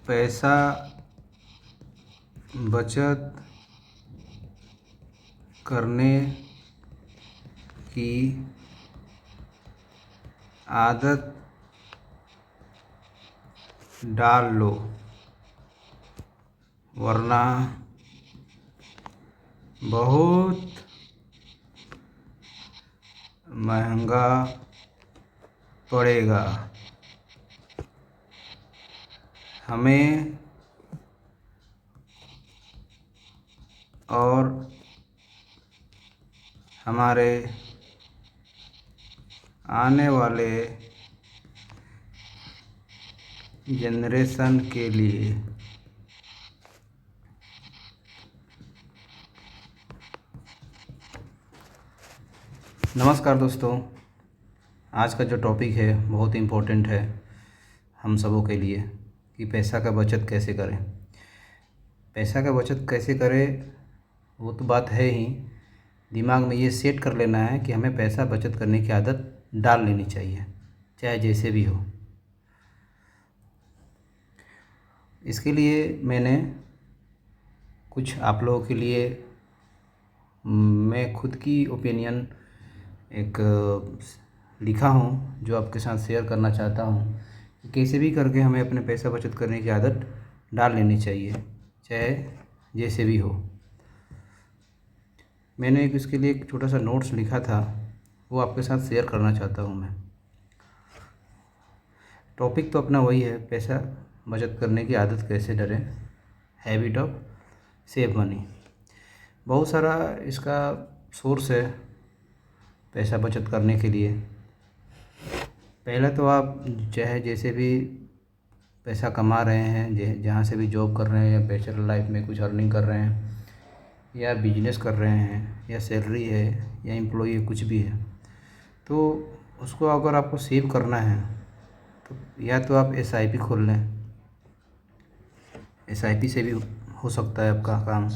पैसा बचत करने की आदत डाल लो, वरना बहुत महंगा पड़ेगा। हमें और हमारे आने वाले जनरेशन के लिए नमस्कार दोस्तों, आज का जो टॉपिक है बहुत इम्पोर्टेंट है हम सबों के लिए कि पैसा का बचत कैसे करें। पैसा का बचत कैसे करें वो तो बात है ही, दिमाग में ये सेट कर लेना है कि हमें पैसा बचत करने की आदत डाल लेनी चाहिए, चाहे जैसे भी हो। इसके लिए मैंने कुछ आप लोगों के लिए मैं खुद की ओपिनियन एक लिखा हूँ जो आपके साथ शेयर करना चाहता हूँ कि कैसे भी करके हमें अपने पैसा बचत करने की आदत डाल लेनी चाहिए, चाहे जैसे भी हो। मैंने इसके लिए एक छोटा सा नोट्स लिखा था, वो आपके साथ शेयर करना चाहता हूँ मैं। टॉपिक तो अपना वही है, पैसा बचत करने की आदत कैसे डरें, हैबिट ऑफ सेव मनी। बहुत सारा इसका सोर्स है पैसा बचत करने के लिए। पहले तो आप चाहे जैसे भी पैसा कमा रहे हैं, जहाँ से भी जॉब कर रहे हैं या बैचलर लाइफ में कुछ अर्निंग कर रहे हैं या बिजनेस कर रहे हैं या सैलरी है या एम्प्लॉई है, कुछ भी है, तो उसको अगर आपको सेव करना है तो या तो आप SIP खोल लें। SIP से भी हो सकता है आपका काम।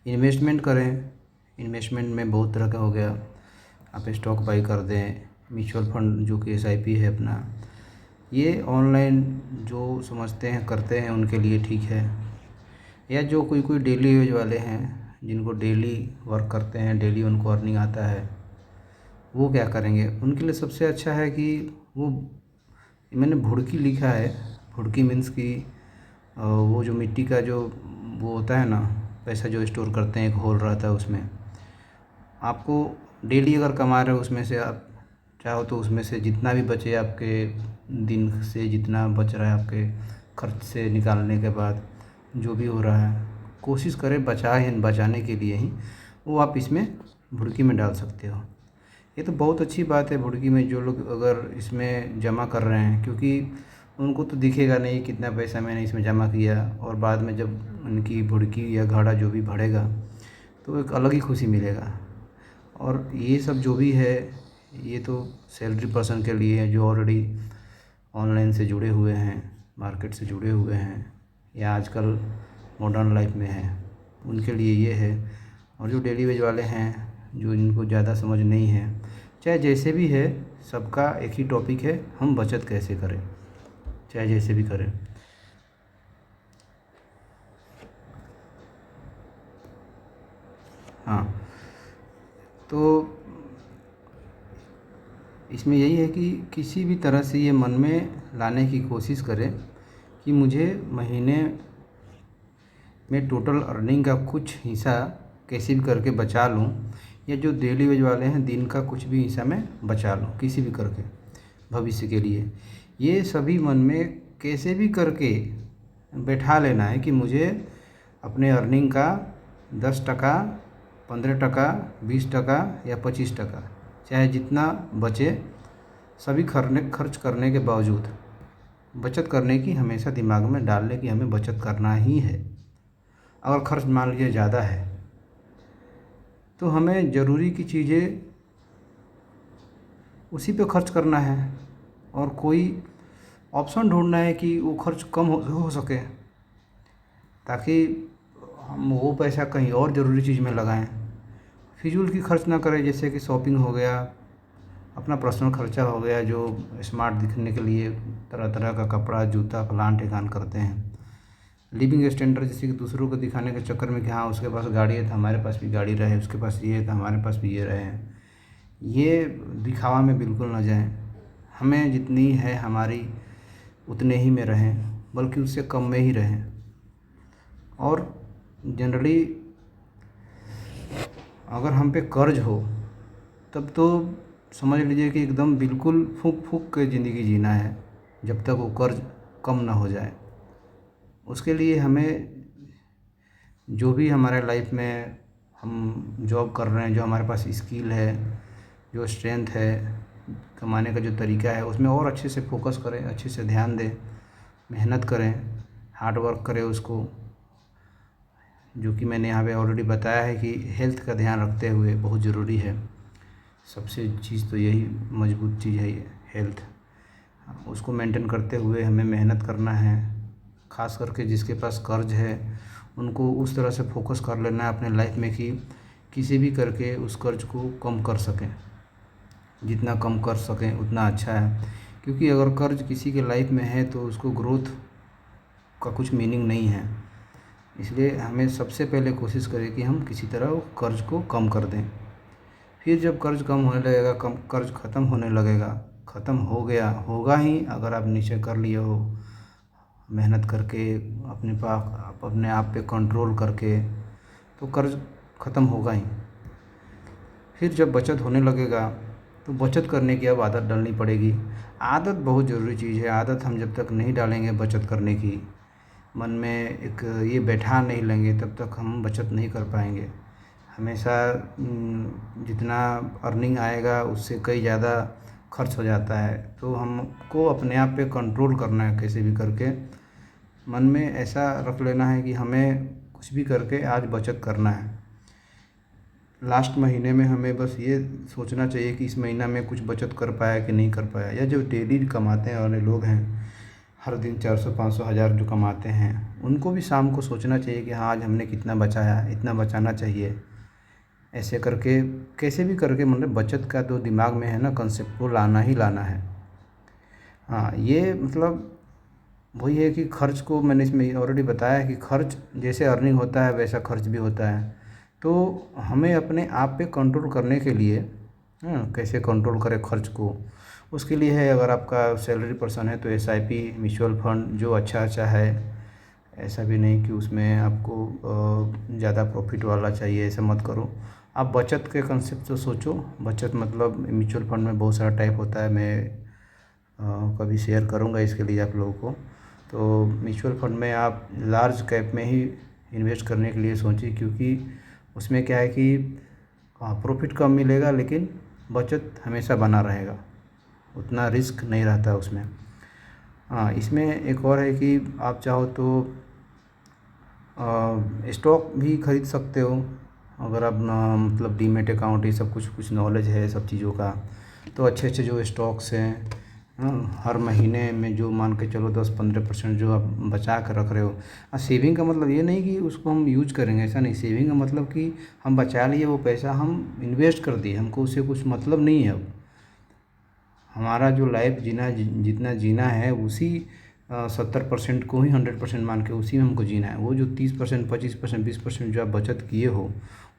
इन्वेस्टमेंट करें, इन्वेस्टमेंट में बहुत तरह का हो गया, आप स्टॉक बाई कर दें, म्यूचुअल फंड जो कि SIP है अपना, ये ऑनलाइन जो समझते हैं करते हैं उनके लिए ठीक है। या जो कोई डेली यूज वाले हैं, जिनको डेली वर्क करते हैं, डेली उनको अर्निंग आता है, वो क्या करेंगे, उनके लिए सबसे अच्छा है कि वो, मैंने भुड़की लिखा है। भुड़की मीन्स कि वो जो मिट्टी का जो वो होता है ना, पैसा जो स्टोर करते हैं, एक होल रहता है उसमें। आपको डेली अगर कमा रहे हो उसमें से आप चाहो तो उसमें से जितना भी बचे, आपके दिन से जितना बच रहा है आपके खर्च से निकालने के बाद जो भी हो रहा है, कोशिश करें बचाने के लिए ही वो आप इसमें भुड़की में डाल सकते हो। ये तो बहुत अच्छी बात है भुड़की में जो लोग अगर इसमें जमा कर रहे हैं, क्योंकि उनको तो दिखेगा नहीं कितना पैसा मैंने इसमें जमा किया, और बाद में जब उनकी भुड़की या घड़ा जो भी भरेगा तो एक अलग ही खुशी मिलेगा। और ये सब जो भी है ये तो सैलरी पर्सन के लिए है जो ऑलरेडी ऑनलाइन से जुड़े हुए हैं, मार्केट से जुड़े हुए हैं या आजकल मॉडर्न लाइफ में है, उनके लिए ये है। और जो डेली वेज वाले हैं, जो इनको ज़्यादा समझ नहीं है, चाहे जैसे भी है, सबका एक ही टॉपिक है, हम बचत कैसे करें, चाहे जैसे भी करें। हाँ, तो इसमें यही है कि किसी भी तरह से ये मन में लाने की कोशिश करें कि मुझे महीने में टोटल अर्निंग का कुछ हिस्सा कैसे भी करके बचा लूँ, या जो डेली वेज वाले हैं दिन का कुछ भी हिस्सा मैं बचा लूँ किसी भी करके भविष्य के लिए। ये सभी मन में कैसे भी करके बैठा लेना है कि मुझे अपने अर्निंग का 10%, 15%, 20% या 25%, चाहे जितना बचे, सभी खर्च करने के बावजूद बचत करने की हमेशा दिमाग में डाल लें कि हमें बचत करना ही है। अगर खर्च मान लीजिए ज़्यादा है तो हमें ज़रूरी की चीज़ें उसी पे खर्च करना है, और कोई ऑप्शन ढूंढना है कि वो खर्च कम हो सके, ताकि हम वो पैसा कहीं और ज़रूरी चीज़ में लगाएं, फिजूल की खर्च ना करें। जैसे कि शॉपिंग हो गया, अपना पर्सनल खर्चा हो गया, जो स्मार्ट दिखने के लिए तरह तरह का कपड़ा, जूता, फलान ठिकान करते हैं, लिविंग स्टैंडर्ड जैसे कि दूसरों को दिखाने के चक्कर में कि हाँ उसके पास गाड़ी है तो हमारे पास भी गाड़ी रहे, उसके पास ये है तो हमारे पास भी ये रहे। ये दिखावा में बिल्कुल ना जाएं। हमें जितनी है हमारी उतने ही में रहें, बल्कि उससे कम में ही रहें। और जनरली अगर हम पे कर्ज हो तब तो समझ लीजिए कि एकदम बिल्कुल फूँक फूँक के ज़िंदगी जीना है, जब तक वो कर्ज कम ना हो जाए। उसके लिए हमें जो भी हमारे लाइफ में हम जॉब कर रहे हैं, जो हमारे पास स्किल है, जो स्ट्रेंथ है, कमाने का जो तरीका है, उसमें और अच्छे से फोकस करें, अच्छे से ध्यान दें, मेहनत करें, हार्ड वर्क करें उसको। जो कि मैंने यहाँ पे ऑलरेडी बताया है कि हेल्थ का ध्यान रखते हुए बहुत ज़रूरी है। सबसे चीज़ तो यही मजबूत चीज़ है हेल्थ। उसको मेंटेन करते हुए हमें मेहनत करना है। ख़ास करके जिसके पास कर्ज है उनको उस तरह से फोकस कर लेना है अपने लाइफ में कि किसी भी करके उस कर्ज को कम कर सकें। जितना कम कर सकें उतना अच्छा है, क्योंकि अगर कर्ज किसी के लाइफ में है तो उसको ग्रोथ का कुछ मीनिंग नहीं है। इसलिए हमें सबसे पहले कोशिश करें कि हम किसी तरह वो कर्ज़ को कम कर दें। फिर जब कर्ज़ कम होने लगेगा, कर्ज़ ख़त्म होने लगेगा, ख़त्म हो गया होगा ही अगर आप नीचे कर लिए हो मेहनत करके, अपने आप पे कंट्रोल करके, तो कर्ज़ ख़त्म होगा ही। फिर जब बचत होने लगेगा तो बचत करने की अब आदत डालनी पड़ेगी। आदत बहुत ज़रूरी चीज़ है। आदत हम जब तक नहीं डालेंगे बचत करने की, मन में एक ये बैठा नहीं लेंगे, तब तक हम बचत नहीं कर पाएंगे। हमेशा जितना अर्निंग आएगा उससे कई ज़्यादा खर्च हो जाता है। तो हमको अपने आप पे कंट्रोल करना है, कैसे भी करके मन में ऐसा रख लेना है कि हमें कुछ भी करके आज बचत करना है। लास्ट महीने में हमें बस ये सोचना चाहिए कि इस महीना में कुछ बचत कर पाया कि नहीं कर पाया। या जो डेली कमाते वाले लोग हैं, हर दिन 400 500 हज़ार जो कमाते हैं, उनको भी शाम को सोचना चाहिए कि हाँ आज हमने कितना बचाया, इतना बचाना चाहिए। ऐसे करके कैसे भी करके मतलब बचत का तो दिमाग में है ना कंसेप्ट, वो लाना ही लाना है। हाँ, ये मतलब वही है कि खर्च को मैंने इसमें ऑलरेडी बताया कि खर्च जैसे अर्निंग होता है वैसा खर्च भी होता है। तो हमें अपने आप पे कंट्रोल करने के लिए कैसे कंट्रोल करें खर्च को, उसके लिए है अगर आपका सैलरी पर्सन है तो SIP, म्यूचुअल फंड जो अच्छा है। ऐसा भी नहीं कि उसमें आपको ज़्यादा प्रॉफिट वाला चाहिए, ऐसा मत करो। आप बचत के कंसेप्ट से सोचो। बचत मतलब म्यूचुअल फंड में बहुत सारा टाइप होता है, मैं कभी शेयर करूँगा इसके लिए आप लोगों को। तो म्यूचुअल फंड में आप लार्ज कैप में ही इन्वेस्ट करने के लिए सोचिए, क्योंकि उसमें क्या है कि प्रॉफिट कम मिलेगा लेकिन बचत हमेशा बना रहेगा, उतना रिस्क नहीं रहता उसमें। हाँ, इसमें एक और है कि आप चाहो तो स्टॉक भी खरीद सकते हो। अगर आप मतलब डीमेट अकाउंट ये सब कुछ नॉलेज है सब चीज़ों का, तो अच्छे अच्छे जो स्टॉक्स हैं, हर महीने में जो मान के चलो 10-15% जो आप बचा कर रख रहे हो। सेविंग का मतलब ये नहीं कि उसको हम यूज करेंगे, ऐसा नहीं। सेविंग का मतलब कि हम बचा लिए वो पैसा, हम इन्वेस्ट कर दिए, हमको उससे कुछ मतलब नहीं है। अब हमारा जो लाइफ जितना जीना है उसी 70% को ही 100% मान के उसी में हमको जीना है। वो जो 30%, 25%, 20% जो आप बचत किए हो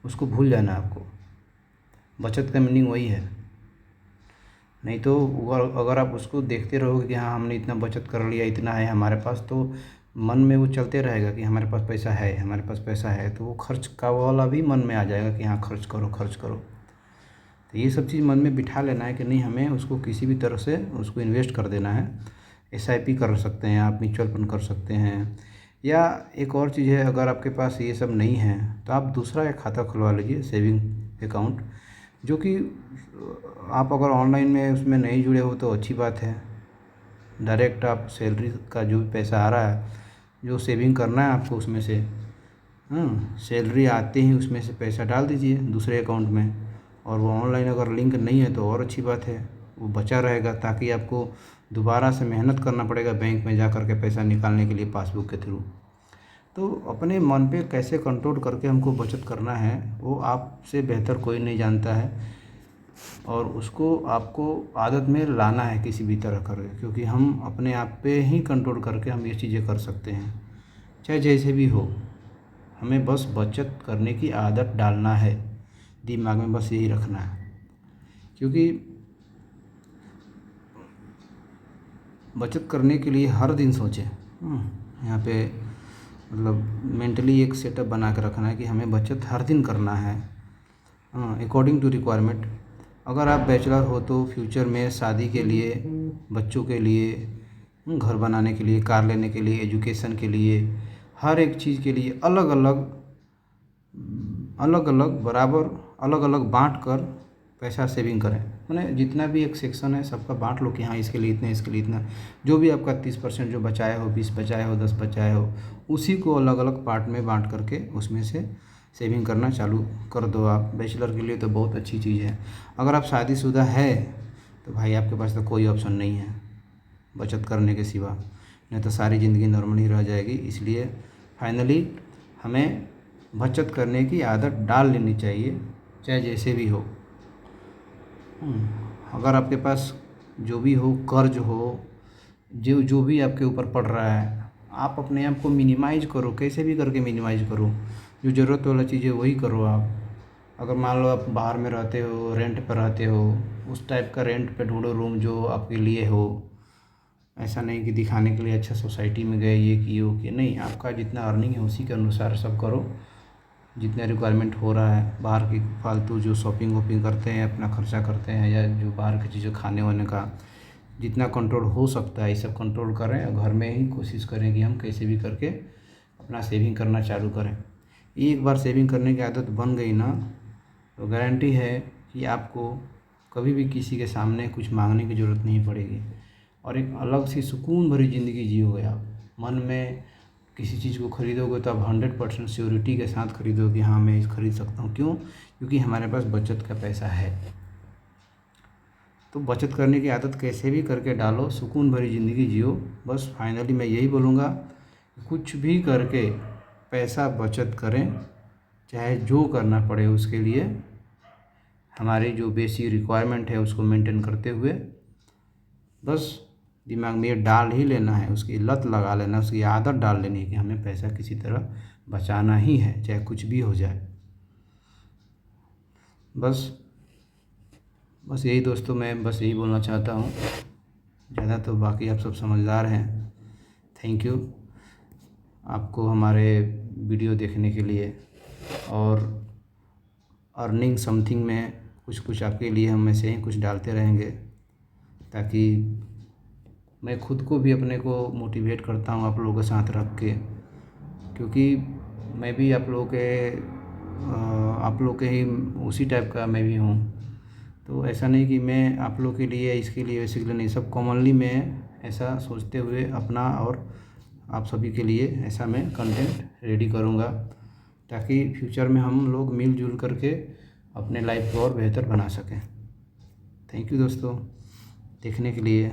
उसको भूल जाना है आपको। बचत का मीनिंग वही है। नहीं तो अगर आप उसको देखते रहोगे कि हाँ हमने इतना बचत कर लिया, इतना है हमारे पास, तो मन में वो चलते रहेगा कि हमारे पास पैसा है, हमारे पास पैसा है। तो वो खर्च का वाला भी मन में आ जाएगा कि हाँ खर्च करो खर्च करो। तो ये सब चीज़ मन में बिठा लेना है कि नहीं, हमें उसको किसी भी तरह से उसको इन्वेस्ट कर देना है। SIP कर सकते हैं आप, म्यूचुअल फंड कर सकते हैं। या एक और चीज़ है, अगर आपके पास ये सब नहीं है तो आप दूसरा एक खाता खुलवा लीजिए, सेविंग अकाउंट, जो कि आप अगर ऑनलाइन में उसमें नहीं जुड़े हो तो अच्छी बात है। डायरेक्ट आप सैलरी का जो भी पैसा आ रहा है, जो सेविंग करना है आपको उसमें से, सैलरी आते ही उसमें से पैसा डाल दीजिए दूसरे अकाउंट में। और वो ऑनलाइन अगर लिंक नहीं है तो और अच्छी बात है, वो बचा रहेगा, ताकि आपको दोबारा से मेहनत करना पड़ेगा बैंक में जा कर के पैसा निकालने के लिए पासबुक के थ्रू। तो अपने मन पे कैसे कंट्रोल करके हमको बचत करना है वो आपसे बेहतर कोई नहीं जानता है, और उसको आपको आदत में लाना है किसी भी तरह करके, क्योंकि हम अपने आप पे ही कंट्रोल करके हम ये चीज़ें कर सकते हैं। चाहे जैसे भी हो, हमें बस बचत करने की आदत डालना है, दिमाग में बस यही रखना है। क्योंकि बचत करने के लिए हर दिन सोचें, यहाँ पे मतलब मेंटली एक सेटअप बना के रखना है कि हमें बचत हर दिन करना है, अकॉर्डिंग टू रिक्वायरमेंट। अगर आप बैचलर हो तो फ्यूचर में शादी के लिए, बच्चों के लिए, घर बनाने के लिए, कार लेने के लिए, एजुकेशन के लिए, हर एक चीज़ के लिए अलग अलग बराबर अलग अलग बांट कर पैसा सेविंग करें। मैंने जितना भी एक सेक्शन है सबका बांट लो कि हाँ इसके लिए इतना, इसके लिए इतना। जो भी आपका 30% जो बचाया हो, 20 बचाया हो, 10 बचाया हो, उसी को अलग अलग पार्ट में बांट करके उसमें से सेविंग करना चालू कर दो। आप बैचलर के लिए तो बहुत अच्छी चीज़ है। अगर आप शादीशुदा है तो भाई आपके पास तो कोई ऑप्शन नहीं है बचत करने के सिवा, नहीं तो सारी ज़िंदगी नॉर्मल ही रह जाएगी। इसलिए फाइनली हमें बचत करने की आदत डाल लेनी चाहिए, चाहे जैसे भी हो। अगर आपके पास जो भी हो, कर्ज हो, जो जो भी आपके ऊपर पड़ रहा है, आप अपने आप को मिनिमाइज़ करो, कैसे भी करके मिनिमाइज़ करो। जो ज़रूरत वाला चीज़ है वही करो आप। अगर मान लो आप बाहर में रहते हो, रेंट पर रहते हो, उस टाइप का रेंट पे ढूंढो रूम जो आपके लिए हो। ऐसा नहीं कि दिखाने के लिए अच्छा सोसाइटी में गए, ये किए वो किए, नहीं। आपका जितना अर्निंग है उसी के अनुसार सब करो। जितना रिक्वायरमेंट हो रहा है, बाहर की फालतू जो शॉपिंग वॉपिंग करते हैं, अपना खर्चा करते हैं, या जो बाहर की चीज़ें खाने वाने का जितना कंट्रोल हो सकता है ये सब कंट्रोल करें। और घर में ही कोशिश करें कि हम कैसे भी करके अपना सेविंग करना चालू करें। एक बार सेविंग करने की आदत बन गई ना तो गारंटी है कि आपको कभी भी किसी के सामने कुछ मांगने की ज़रूरत नहीं पड़ेगी, और एक अलग सी सुकून भरी ज़िंदगी जियोगे आप। मन में किसी चीज़ को ख़रीदोगे तो आप 100% श्योरिटी के साथ खरीदोगे, हाँ मैं इस खरीद सकता हूँ। क्यों? क्योंकि हमारे पास बचत का पैसा है। तो बचत करने की आदत कैसे भी करके डालो, सुकून भरी ज़िंदगी जियो। बस फाइनली मैं यही बोलूँगा, कुछ भी करके पैसा बचत करें, चाहे जो करना पड़े उसके लिए। हमारी जो बेसिक रिक्वायरमेंट है उसको मेंटेन करते हुए बस दिमाग में ये डाल ही लेना है, उसकी लत लगा लेना, उसकी आदत डाल लेनी है कि हमें पैसा किसी तरह बचाना ही है, चाहे कुछ भी हो जाए। बस यही दोस्तों, मैं बस यही बोलना चाहता हूँ। ज़्यादा तो बाकी आप सब समझदार हैं। थैंक यू आपको हमारे वीडियो देखने के लिए। और अर्निंग समथिंग में कुछ कुछ आपके लिए हम ऐसे ही कुछ डालते रहेंगे, ताकि मैं खुद को भी अपने को मोटिवेट करता हूँ आप लोगों के साथ रख के। क्योंकि मैं भी आप लोग के ही उसी टाइप का मैं भी हूँ। तो ऐसा नहीं कि मैं आप लोग के लिए, इसके लिए, वैसे के लिए नहीं, सब कॉमनली मैं ऐसा सोचते हुए अपना और आप सभी के लिए ऐसा मैं कंटेंट रेडी करूँगा, ताकि फ्यूचर में हम लोग मिलजुल करके अपने लाइफ को और बेहतर बना सकें। थैंक यू दोस्तों देखने के लिए।